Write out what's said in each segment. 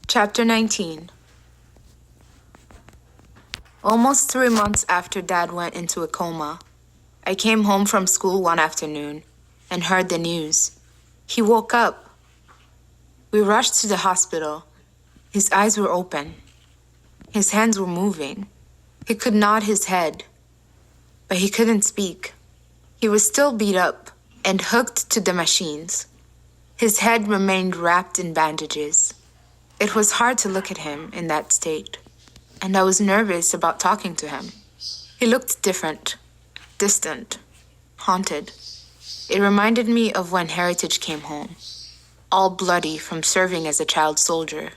Chapter 19. Almost 3 months after Dad went into a coma, I came home from school one afternoon and heard the news. He woke up. We rushed to the hospital. His eyes were open. His hands were moving. He could nod his head, but he couldn't speak. He was still beat up and hooked to the machines. His head remained wrapped in bandages. It was hard to look at him in that state, and I was nervous about talking to him. He looked different, distant, haunted. It reminded me of when Heritage came home, all bloody from serving as a child soldier,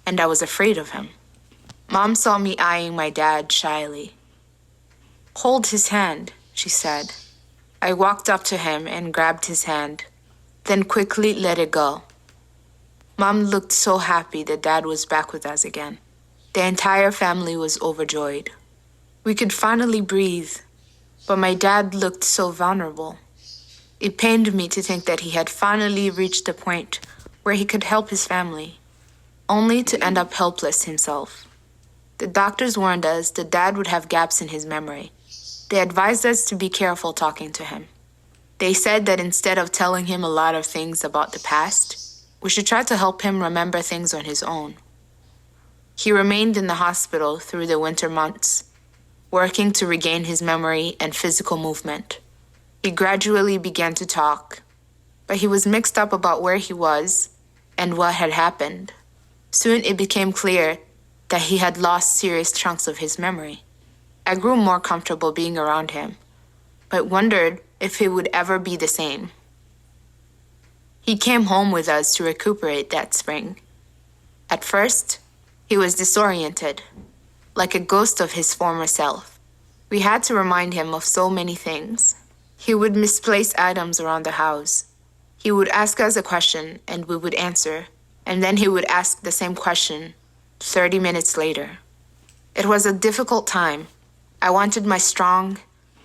and I was afraid of him. Mom saw me eyeing my dad shyly. "Hold his hand," she said. I walked up to him and grabbed his hand, then quickly let it go. Mom looked so happy that Dad was back with us again. The entire family was overjoyed. We could finally breathe, but my dad looked so vulnerable. It pained me to think that he had finally reached the point where he could help his family, only to end up helpless himself. The doctors warned us that Dad would have gaps in his memory. They advised us to be careful talking to him. They said that instead of telling him a lot of things about the past, we should try to help him remember things on his own. He remained in the hospital through the winter months, working to regain his memory and physical movement. He gradually began to talk, but he was mixed up about where he was and what had happened. Soon it became clear that he had lost serious chunks of his memory. I grew more comfortable being around him, but wondered if he would ever be the same. He came home with us to recuperate that spring. At first, he was disoriented, like a ghost of his former self. We had to remind him of so many things. He would misplace items around the house. He would ask us a question and we would answer, and then he would ask the same question 30 minutes later. It was a difficult time. I wanted my strong,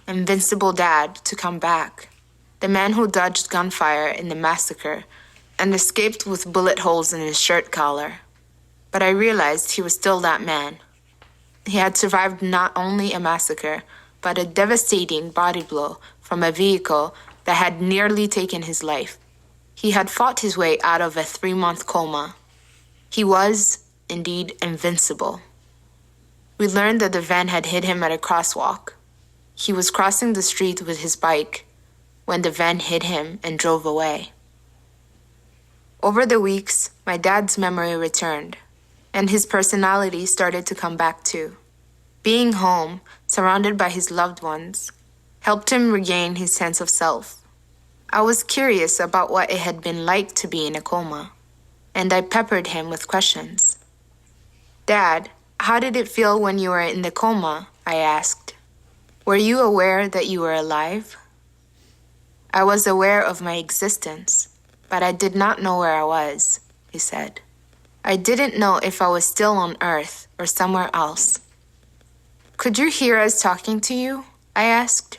invincible dad to come back. The man who dodged gunfire in the massacre and escaped with bullet holes in his shirt collar. But I realized he was still that man. He had survived not only a massacre, but a devastating body blow from a vehicle that had nearly taken his life. He had fought his way out of a 3-month coma. He was, indeed, invincible. We learned that the van had hit him at a crosswalk. He was crossing the street with his bike when the van hit him and drove away. Over the weeks, my dad's memory returned, and his personality started to come back too. Being home, surrounded by his loved ones, helped him regain his sense of self. I was curious about what it had been like to be in a coma, and I peppered him with questions. "Dad, how did it feel when you were in the coma?" I asked. "Were you aware that you were alive?" "I was aware of my existence, but I did not know where I was," he said. "I didn't know if I was still on Earth or somewhere else." "Could you hear us talking to you?" I asked.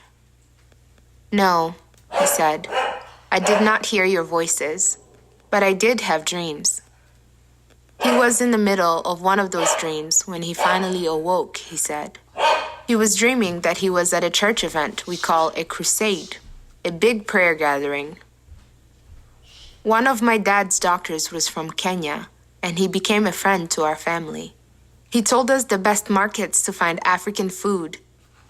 "No," he said. "I did not hear your voices, but I did have dreams." He was in the middle of one of those dreams when he finally awoke, he said. He was dreaming that he was at a church event we call a crusade, a big prayer gathering. One of my dad's doctors was from Kenya, and he became a friend to our family. He told us the best markets to find African food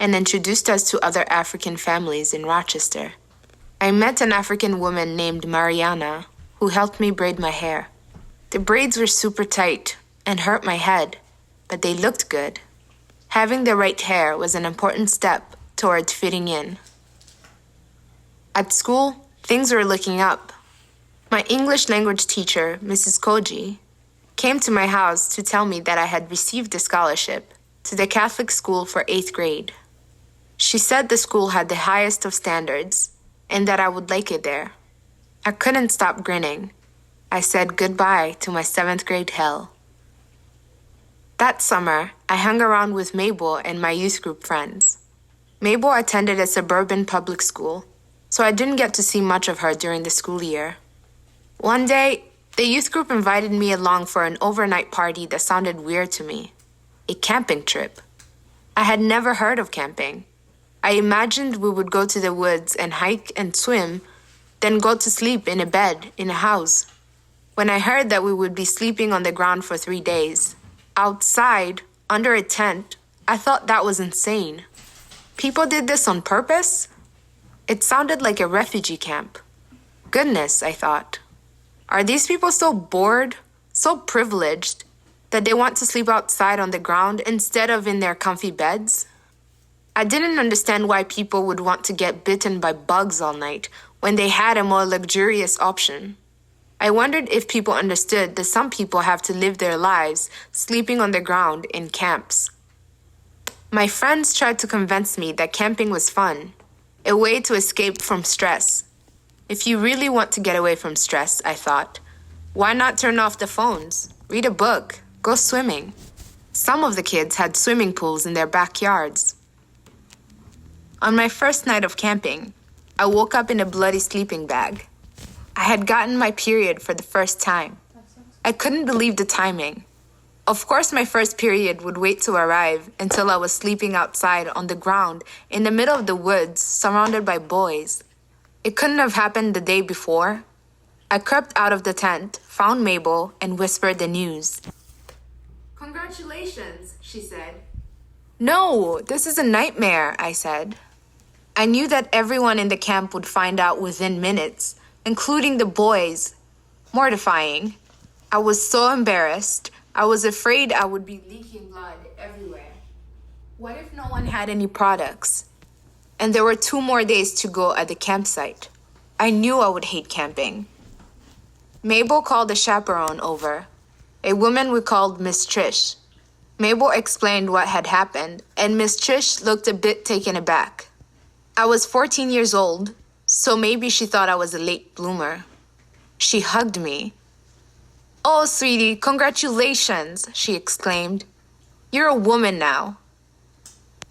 and introduced us to other African families in Rochester. I met an African woman named Mariana who helped me braid my hair. The braids were super tight and hurt my head, but they looked good. Having the right hair was an important step towards fitting in. At school, things were looking up. My English language teacher, Mrs. Koji, came to my house to tell me that I had received a scholarship to the Catholic school for 8th grade. She said the school had the highest of standards and that I would like it there. I couldn't stop grinning. I said goodbye to my 7th grade hell. That summer, I hung around with Mabel and my youth group friends. Mabel attended a suburban public school, so I didn't get to see much of her during the school year. One day, The youth group invited me along for an overnight party that sounded weird to me. A camping trip. I had never heard of camping. I imagined we would go to the woods and hike and swim, then go to sleep in a bed in a house. When I heard that we would be sleeping on the ground for 3 days, outside, under a tent, I thought that was insane. People did this on purpose? It sounded like a refugee camp. Goodness, I thought. Are these people so bored, so privileged, that they want to sleep outside on the ground instead of in their comfy beds? I didn't understand why people would want to get bitten by bugs all night when they had a more luxurious option. I wondered if people understood that some people have to live their lives sleeping on the ground in camps. My friends tried to convince me that camping was fun, a way to escape from stress. If you really want to get away from stress, I thought, why not turn off the phones, read a book, go swimming? Some of the kids had swimming pools in their backyards. On my first night of camping, I woke up in a bloody sleeping bag. I had gotten my period for the first time. I couldn't believe the timing. Of course, my first period would wait to arrive until I was sleeping outside on the ground in the middle of the woods, surrounded by boys. It couldn't have happened the day before. I crept out of the tent, found Mabel, and whispered the news. "Congratulations," she said. "No, this is a nightmare," I said. I knew that everyone in the camp would find out within minutes, including the boys. Mortifying. I was so embarrassed. I was afraid I would be leaking blood everywhere. What if no one had any products? And there were 2 more days to go at the campsite. I knew I would hate camping. Mabel called a chaperone over, a woman we called Miss Trish. Mabel explained what had happened, and Miss Trish looked a bit taken aback. I was 14 years old, so maybe she thought I was a late bloomer. She hugged me. "Oh, sweetie, congratulations," she exclaimed. "You're a woman now."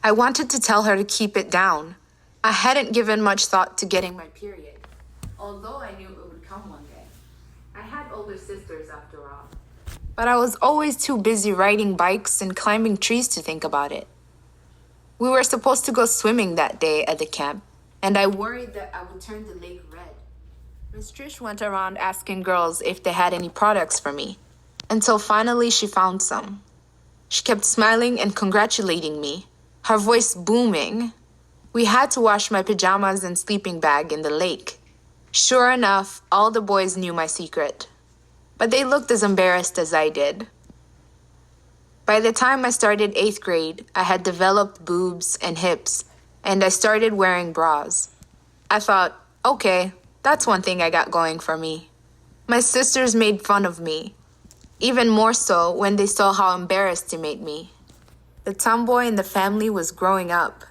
I wanted to tell her to keep it down. I hadn't given much thought to getting my period, although I knew it would come one day. I had older sisters after all. But I was always too busy riding bikes and climbing trees to think about it. We were supposed to go swimming that day at the camp, and I worried that I would turn the lake red. Miss Trish went around asking girls if they had any products for me, until finally she found some. She kept smiling and congratulating me, her voice booming. We had to wash my pajamas and sleeping bag in the lake. Sure enough, all the boys knew my secret, but they looked as embarrassed as I did. By the time I started 8th grade, I had developed boobs and hips, and I started wearing bras. I thought, okay, that's one thing I got going for me. My sisters made fun of me, even more so when they saw how embarrassed it made me. The tomboy in the family was growing up,